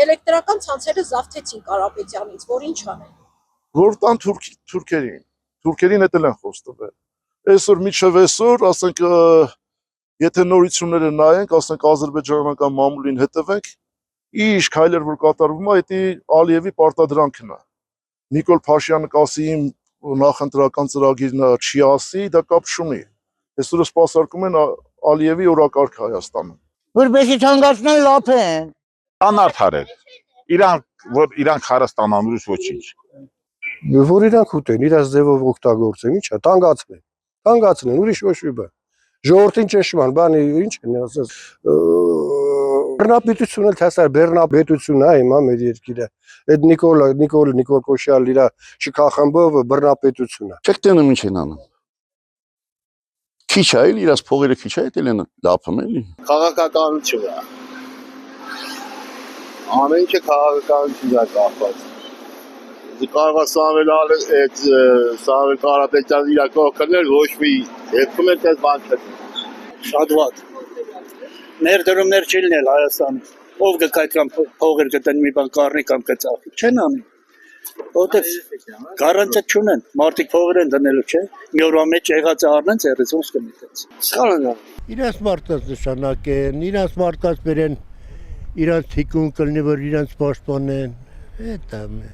էլեկտրական ցանցերը զավթեցին Կարապետյանից, որ ինչ անեն։ Որ տան թուրքերին էլ են խոստվել։ Այսօր միջև այսօր, ասենք, եթե նորությունները նայենք, ասենք ադրբեջանական մամուլին հետևենք, ինչ քայլեր որ կատարվում է, դա Ալիևի պարտադրանքն է։ Նիկոլ Փաշյանը կասի իմ նախընտրական ծրագիրն չի ասի, դա կապ չունի։ Այսօր սպասարկում են Ալիևի օրակարգ Հայաստանում։ Որպեսզի ցանկացնեն լավ են։ Անարդար էր։ Իրանք հարստանան ուրիշ ոչինչ։ Որ իրանք ուտեն, իրաց ձևով օգտագործեն, ի՞նչ է, տանգացնեն, ուրիշ ոչ մի բան։ Ժողովրդին ճնշման, բանի ինչ են ասած, բռնապետություն էլ հասար, բռնապետություն է հիմա մեր երկիրը։ Այդ Նիկոլ Կոշյալ իր շքախմբով բռնապետություն է։ Չեք տենում ինչ են անում։ Քիչ է, իրաց փողերը քիչ է, էլ են լափում էլի։ Քաղաքականություն է։ Ամեն ինչը քաղաքականությունից է կախված։ Կարող է Սամվել Կարապետյանը իր կողքներ ոչ մի դեպքում էլ այդպես բան չէ։ Շատ վատ։ Ներդրումներ չի լինել Հայաստանում։ Ով կայքան փողեր գտեն մի բան կառնի կամ կծախի։ Չեն անի։ Որտեվ գարանտիա չունեն։ Մարդիկ փողեր են դնելու, չէ։ Մի օրվա մեջ եղած առնեն ծերից ոնց կմիտենց։ Սխալ են։ Իրաց մարդկանց նշանակեն, իրաց մարդկանց բերեն, իրաց թիկուն կլինի, որ իրաց պաշտպանեն։ Դա է։